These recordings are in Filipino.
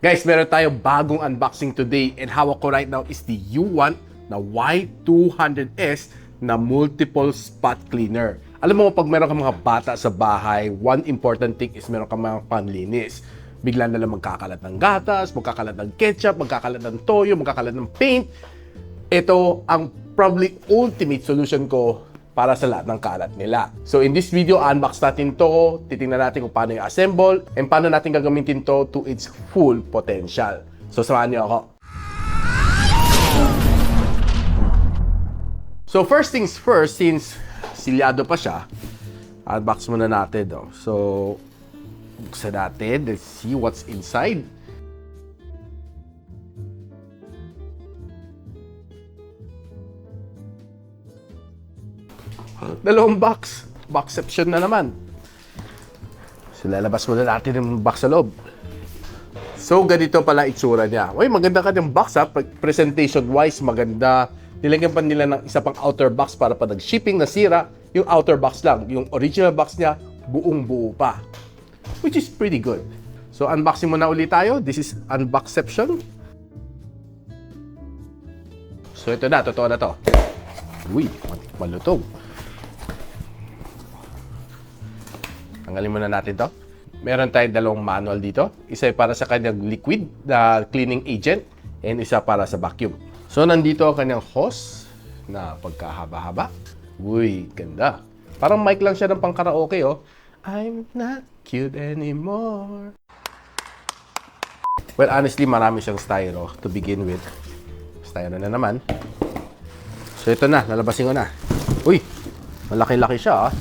Guys, meron tayong bagong unboxing today and hawak ko right now is the U1 na Y200S na multiple spot cleaner. Alam mo, pag meron kang mga bata sa bahay, one important thing is meron kang mga panlinis. Bigla na lang magkakalat ng gatas, magkakalat ng ketchup, magkakalat ng toyo, magkakalat ng paint. Ito ang probably ultimate solution ko para sa lahat ng kalat nila. So in this video, unbox natin to, titingnan natin kung paano i-assemble, and paano natin gagamitin to to its full potential. So samahan niyo ako. So first things first, since silyado pa siya, unbox muna natin. So buksan natin, let's see what's inside. Dalawang box. Boxception na naman. So, lalabas muna natin yung box sa loob. So, ganito pala itsura niya. Uy, maganda ka yung box ha. Presentation-wise, maganda. Nilagyan pa nila ng isa pang outer box para pag nag-shipping nasira, yung outer box lang. Yung original box niya, buong-buo pa. Which is pretty good. So, unboxing muna ulit tayo. This is Unboxception. So, ito na. Totoo na to. Uy, malutog. Tanggalin muna natin to. Meron tayong dalawang manual dito. Isa ay para sa kanyang liquid na cleaning agent and isa para sa vacuum. So, nandito ang kanyang hose na pagkahaba-haba. Uy, ganda. Parang mic lang siya ng pang-karaoke, oh. I'm not cute anymore. Well, honestly, marami siyang styro to begin with. Styro na naman. So, ito na. Lalabasin ko na. Uy, malaki-laki siya, ah.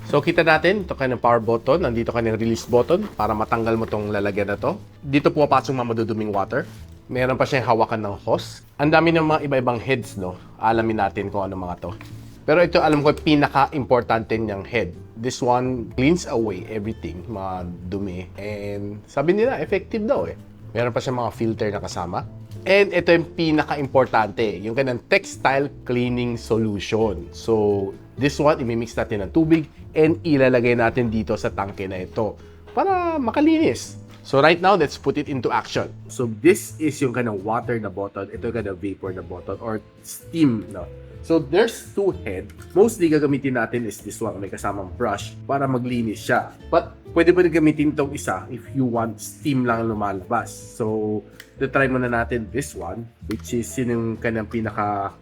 So, kita natin, ito kanyang power button, nandito kanyang release button para matanggal mo tong lalagyan na to. Dito pumapasok mga maduduming water. Meron pa siyang hawakan ng hose. Ang dami ng mga iba-ibang heads, no? Alamin natin kung ano mga to. Pero ito, alam ko, pinaka-importante niyang head. This one cleans away everything, mga dumi. And sabi nila, effective daw eh. Meron pa siyang mga filter na kasama. And ito yung pinaka-importante, yung kanyang textile cleaning solution. So, this one, imimix natin ng tubig and ilalagay natin dito sa tangke na ito para makalinis. So, right now, let's put it into action. So, this is yung kanyang water na bottle. Ito yung kanyang vapor na bottle or steam, no? So, there's two head. Mostly, gagamitin natin is this one. May kasamang brush para maglinis siya. But, pwede pa rin gamitin itong isa if you want steam lang lumalabas. So, try muna natin this one, which is yung kanyang pinaka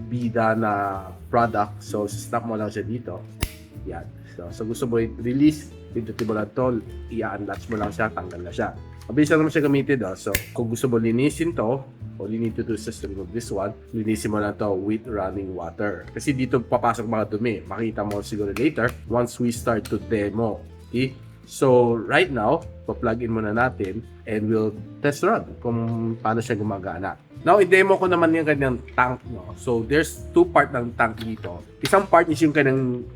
bida na product. So, snap mo lang siya dito. Yan. So gusto mo i-release, pindutin mo lang ito, i-unlatch mo lang siya, tanggal na siya. Mabilis lang naman siya gamitin. So, kung gusto mo linisin to, all you need to do is just remove this one, linisin mo lang to with running water. Kasi dito papasok mga dumi. Makita mo siguro later once we start to demo. Okay? So, right now, pa-plug in muna natin and we'll test run kung paano siya gumagana. Now, i-demo ko naman yung kanyang tank. No? So, there's two part ng tank dito. Isang part is yung kanyang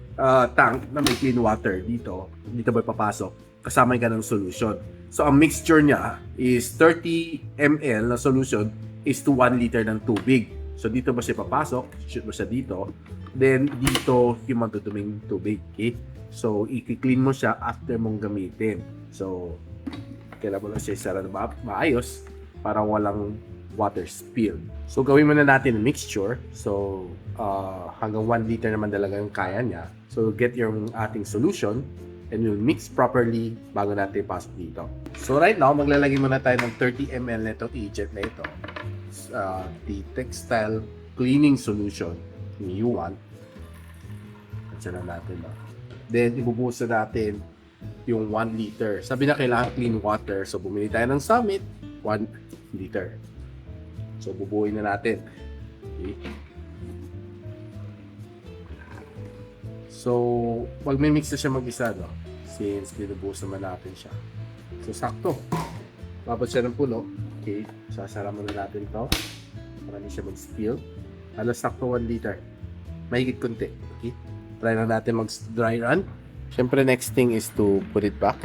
tank na may clean water dito. Dito ba papasok? Kasama yung kanyang solution. So, ang mixture niya is 30 ml na solution is to 1 liter ng tubig. So, dito ba siya papasok? Shoot mo siya dito. Then, dito yung maduduming tubig. Okay? So, i-clean mo siya after mong gamitin. So, kailangan mo lang siya isara na maayos para walang water spill. So, gawin muna natin ang mixture. So, hanggang 1 liter naman talaga yung kaya niya. So, get yung ating solution and we'll mix properly bago natin ipasok dito. So, right now, maglalagay muna tayo ng 30 ml na itong agent na ito. The textile cleaning solution ni U1. At na natin. Then, ibubuhos na natin yung 1 liter. Sabi na kailangan clean water. So, bumili tayo ng Summit, 1 liter. So, bubuhin na natin. Okay. So, pag may mix na siya mag-isa, no? Since binubuhos naman natin siya. So, sakto. Babad siya ng puno. Okay. Sasara muna natin to para hindi siya mag-spill. Alas sakto 1 liter. Mahigit konti. Okay. Try na natin mag-dry run. Siyempre, next thing is to put it back.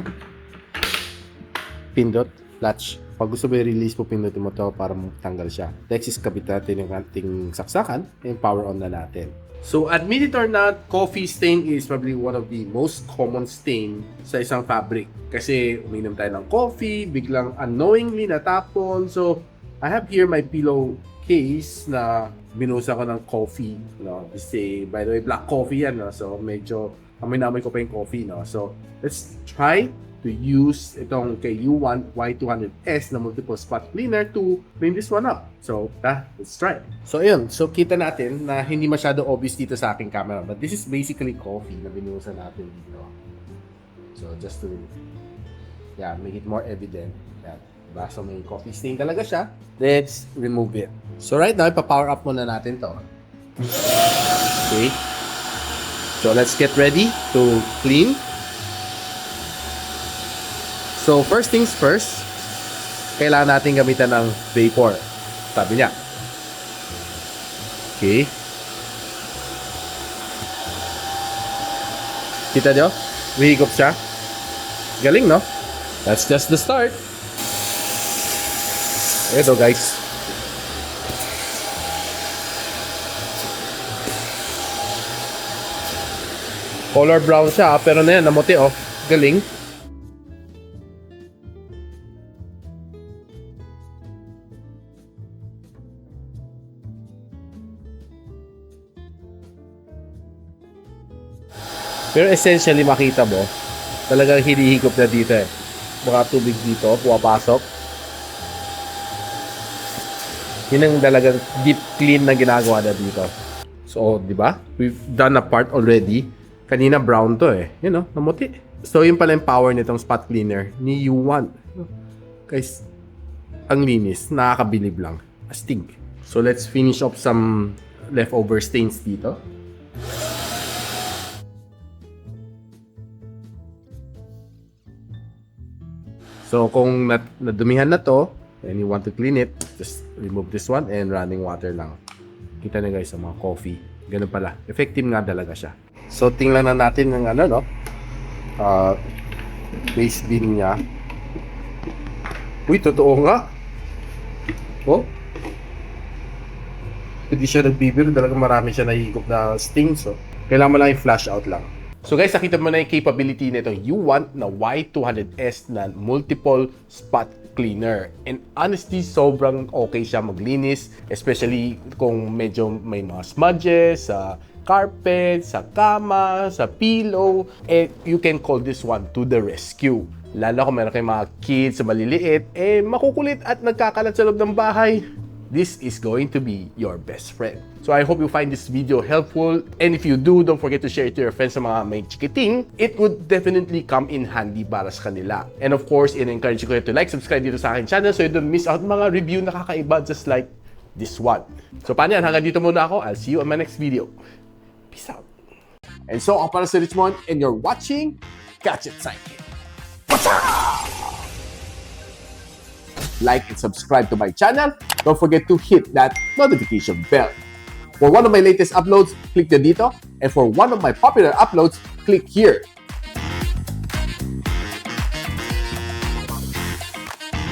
Pindot, latch. Pag gusto mo i-release po, pindutin mo to para matanggal siya. Next is kabit natin yung ating saksakan and power on na natin. So, admit it or not, coffee stain is probably one of the most common stain sa isang fabric. Kasi uminom tayo ng coffee, biglang unknowingly natapon. So, I have here my pillowcase na binusa ko ng coffee. No? Kasi, by the way, black coffee yan. No? So, medyo amoy-amoy ko pa yung coffee. No? So, let's try to use itong kay U1 Y200S na multiple spot cleaner to clean this one up. So, let's try. So, ayun. So, kita natin na hindi masyado obvious dito sa aking camera. But this is basically coffee na binuhusan natin dito. So, just to make it more evident. Yan. Diba? So, may coffee stain talaga siya. Let's remove it. So, right now, ipa-power up muna natin to. Okay. So, let's get ready to clean. So, first things first, kailangan natin gamitan ng vapor. Sabi niya. Okay. Kita nyo? Uhigop siya. Galing, no? That's just the start. Ito, guys. Color brown siya, pero na yan, namuti, oh. Galing. Pero essentially makita mo, talagang hinihigop na dito eh. Mga tubig dito, pumapasok. Yun ang talagang deep clean na ginagawa na dito. So, di ba? We've done a part already. Kanina brown to eh. You know, namuti. So, yun pala yung power nitong spot cleaner ni U1. Guys, ang linis. Nakakabilib lang. Astig. So, let's finish off some leftover stains dito. So, kung nadumihan na to, and you want to clean it, just remove this one and running water lang. Kita na guys, sa mga coffee. Ganun pala. Effective nga talaga siya. So, tingnan na natin ng ano, no? Base bin niya. Uy, totoo nga. Oh. Hindi siya nagbibiro. Talagang marami siya nahihigop na stains. So, kailangan mo lang i-flush out lang. So guys, nakita mo na yung capability nito U1 na Y200S na multiple spot cleaner. And honestly, sobrang okay siya maglinis. Especially kung medyo may mga smudges sa carpet, sa kama, sa pillow. And you can call this one to the rescue. Lalo kung meron kayong mga kids sa maliliit, makukulit at nagkakalat sa loob ng bahay. This is going to be your best friend. So I hope you find this video helpful. And if you do, don't forget to share it to your friends sa mga may chikiting. It would definitely come in handy para sa kanila. And of course, in-encourage ko to like, subscribe dito sa akin channel so you don't miss out mga review na kakaiba just like this one. So paano yan? Hanggang dito muna ako. I'll see you on my next video. Peace out. And so, ako para sa Richmond and you're watching Gadget Sidekick. What's up? Like and subscribe to my channel. Don't forget to hit that notification bell. For one of my latest uploads, click the dito. And for one of my popular uploads, click here.